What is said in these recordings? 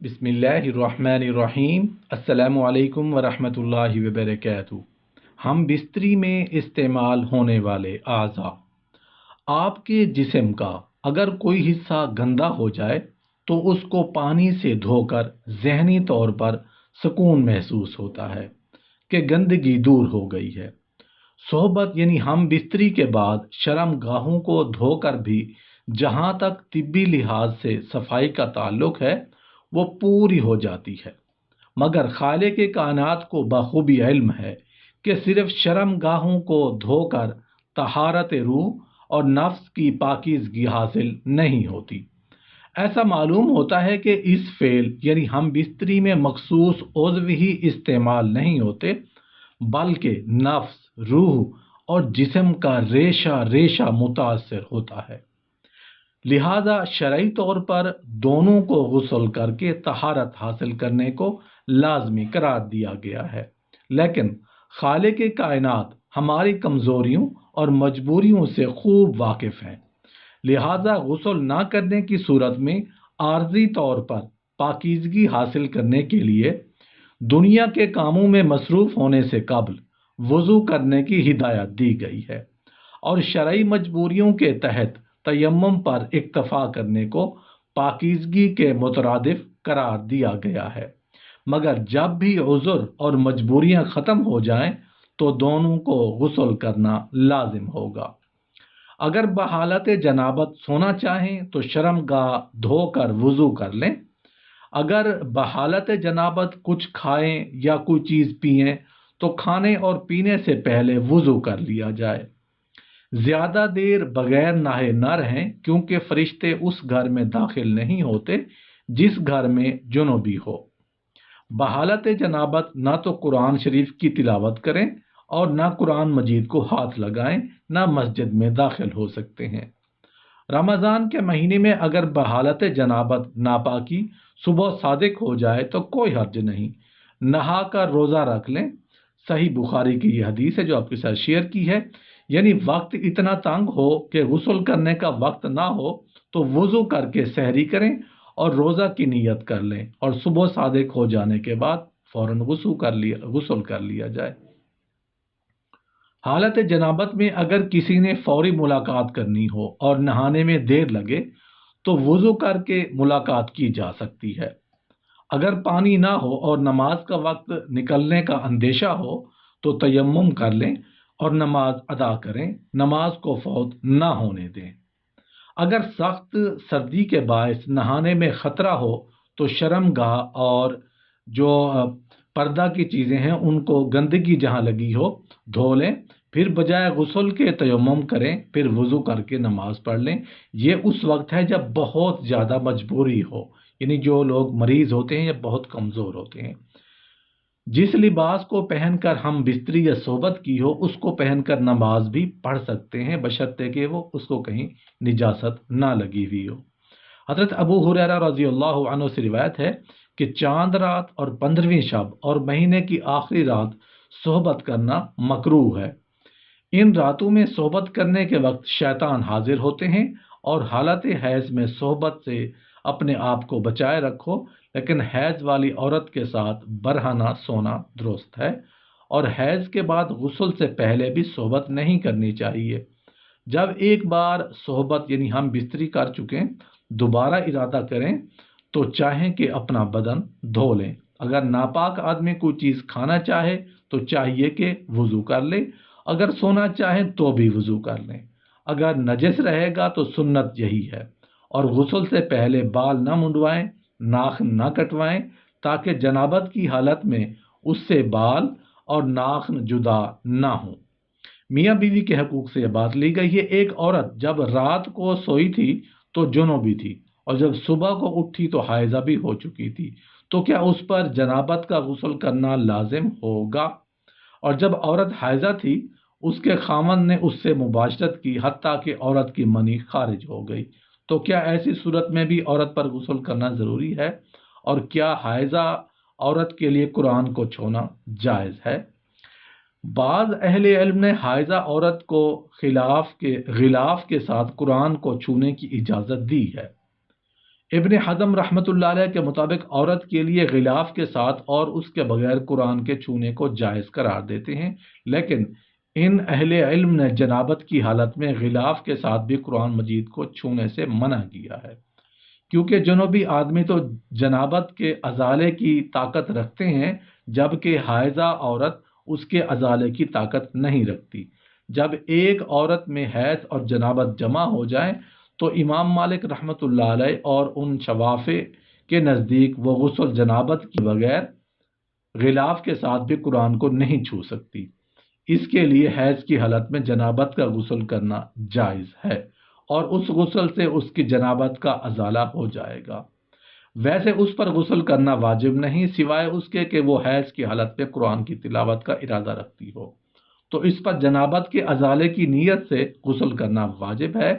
بسم اللہ الرحمن الرحیم۔ السلام علیکم ورحمۃ اللہ وبرکاتہ۔ ہم بستری میں استعمال ہونے والے اعضاء۔ آپ کے جسم کا اگر کوئی حصہ گندا ہو جائے تو اس کو پانی سے دھو کر ذہنی طور پر سکون محسوس ہوتا ہے کہ گندگی دور ہو گئی ہے۔ صحبت یعنی ہم بستری کے بعد شرم گاہوں کو دھو کر بھی جہاں تک طبی لحاظ سے صفائی کا تعلق ہے وہ پوری ہو جاتی ہے، مگر خالق کائنات کو بخوبی علم ہے کہ صرف شرم گاہوں کو دھو کر طہارت روح اور نفس کی پاکیزگی حاصل نہیں ہوتی۔ ایسا معلوم ہوتا ہے کہ اس فعل یعنی ہم بستری میں مخصوص عضو ہی استعمال نہیں ہوتے، بلکہ نفس، روح اور جسم کا ریشہ ریشہ متاثر ہوتا ہے۔ لہذا شرعی طور پر دونوں کو غسل کر کے طہارت حاصل کرنے کو لازمی قرار دیا گیا ہے، لیکن خالق کائنات ہماری کمزوریوں اور مجبوریوں سے خوب واقف ہیں۔ لہذا غسل نہ کرنے کی صورت میں عارضی طور پر پاکیزگی حاصل کرنے کے لیے دنیا کے کاموں میں مصروف ہونے سے قبل وضو کرنے کی ہدایت دی گئی ہے، اور شرعی مجبوریوں کے تحت تیمم پر اکتفا کرنے کو پاکیزگی کے مترادف قرار دیا گیا ہے، مگر جب بھی عذر اور مجبوریاں ختم ہو جائیں تو دونوں کو غسل کرنا لازم ہوگا۔ اگر بحالت جنابت سونا چاہیں تو شرم گاہ دھو کر وضو کر لیں۔ اگر بحالت جنابت کچھ کھائیں یا کوئی چیز پئیں تو کھانے اور پینے سے پہلے وضو کر لیا جائے۔ زیادہ دیر بغیر نہائے نہ رہیں، کیونکہ فرشتے اس گھر میں داخل نہیں ہوتے جس گھر میں جنوبی ہو۔ بحالت جنابت نہ تو قرآن شریف کی تلاوت کریں اور نہ قرآن مجید کو ہاتھ لگائیں، نہ مسجد میں داخل ہو سکتے ہیں۔ رمضان کے مہینے میں اگر بحالت جنابت ناپاکی صبح صادق ہو جائے تو کوئی حرج نہیں، نہا کر روزہ رکھ لیں۔ صحیح بخاری کی یہ حدیث ہے جو آپ کے ساتھ شیئر کی ہے، یعنی وقت اتنا تنگ ہو کہ غسل کرنے کا وقت نہ ہو تو وضو کر کے سحری کریں اور روزہ کی نیت کر لیں، اور صبح صادق ہو جانے کے بعد فوراً غسل کر لیا جائے۔ حالت جنابت میں اگر کسی نے فوری ملاقات کرنی ہو اور نہانے میں دیر لگے تو وضو کر کے ملاقات کی جا سکتی ہے۔ اگر پانی نہ ہو اور نماز کا وقت نکلنے کا اندیشہ ہو تو تیمم کر لیں اور نماز ادا کریں، نماز کو فوت نہ ہونے دیں۔ اگر سخت سردی کے باعث نہانے میں خطرہ ہو تو شرم گاہ اور جو پردہ کی چیزیں ہیں ان کو گندگی جہاں لگی ہو دھو لیں، پھر بجائے غسل کے تیمم کریں، پھر وضو کر کے نماز پڑھ لیں۔ یہ اس وقت ہے جب بہت زیادہ مجبوری ہو، یعنی جو لوگ مریض ہوتے ہیں یا بہت کمزور ہوتے ہیں۔ جس لباس کو پہن کر ہم بستری یا صحبت کی ہو اس کو پہن کر نماز بھی پڑھ سکتے ہیں، بشرطے کہ وہ اس کو کہیں نجاست نہ لگی ہوئی ہو۔ حضرت ابو ہریرہ رضی اللہ عنہ سے روایت ہے کہ چاند رات اور 15ویں شب اور مہینے کی آخری رات صحبت کرنا مکروہ ہے۔ ان راتوں میں صحبت کرنے کے وقت شیطان حاضر ہوتے ہیں، اور حالت حیض میں صحبت سے اپنے آپ کو بچائے رکھو، لیکن حیض والی عورت کے ساتھ برہنہ سونا درست ہے، اور حیض کے بعد غسل سے پہلے بھی صحبت نہیں کرنی چاہیے۔ جب ایک بار صحبت یعنی ہم بستری کر چکیں دوبارہ ارادہ کریں تو چاہیں کہ اپنا بدن دھو لیں۔ اگر ناپاک آدمی کوئی چیز کھانا چاہے تو چاہیے کہ وضو کر لے، اگر سونا چاہیں تو بھی وضو کر لیں۔ اگر نجس رہے گا تو سنت یہی ہے، اور غسل سے پہلے بال نہ منڈوائیں، ناخن نہ کٹوائیں، تاکہ جنابت کی حالت میں اس سے بال اور ناخن جدا نہ ہوں۔ میاں بیوی کے حقوق سے یہ بات لی گئی ہے۔ ایک عورت جب رات کو سوئی تھی تو جنوبی تھی، اور جب صبح کو اٹھی تو حائضہ بھی ہو چکی تھی، تو کیا اس پر جنابت کا غسل کرنا لازم ہوگا؟ اور جب عورت حائضہ تھی اس کے خاوند نے اس سے مباشرت کی حتیٰ کہ عورت کی منی خارج ہو گئی، تو کیا ایسی صورت میں بھی عورت پر غسل کرنا ضروری ہے؟ اور کیا حائضہ عورت کے لیے قرآن کو چھونا جائز ہے؟ بعض اہل علم نے حائضہ عورت کو غلاف کے ساتھ قرآن کو چھونے کی اجازت دی ہے۔ ابن حزم رحمۃ اللہ علیہ کے مطابق عورت کے لیے غلاف کے ساتھ اور اس کے بغیر قرآن کے چھونے کو جائز قرار دیتے ہیں، لیکن ان اہل علم نے جنابت کی حالت میں غلاف کے ساتھ بھی قرآن مجید کو چھونے سے منع کیا ہے، کیونکہ جنوبی آدمی تو جنابت کے ازالے کی طاقت رکھتے ہیں، جبکہ حائضہ عورت اس کے ازالے کی طاقت نہیں رکھتی۔ جب ایک عورت میں حیض اور جنابت جمع ہو جائیں تو امام مالک رحمۃ اللہ علیہ اور ان شوافع کے نزدیک وہ غسل جنابت کے بغیر غلاف کے ساتھ بھی قرآن کو نہیں چھو سکتی۔ اس کے لیے حیض کی حالت میں جنابت کا غسل کرنا جائز ہے اور اس غسل سے اس کی جنابت کا ازالہ ہو جائے گا۔ ویسے اس پر غسل کرنا واجب نہیں، سوائے اس کے کہ وہ حیض کی حالت میں قرآن کی تلاوت کا ارادہ رکھتی ہو، تو اس پر جنابت کے ازالے کی نیت سے غسل کرنا واجب ہے۔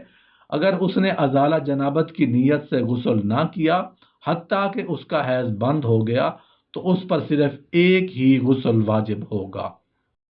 اگر اس نے ازالہ جنابت کی نیت سے غسل نہ کیا حتیٰ کہ اس کا حیض بند ہو گیا تو اس پر صرف ایک ہی غسل واجب ہوگا۔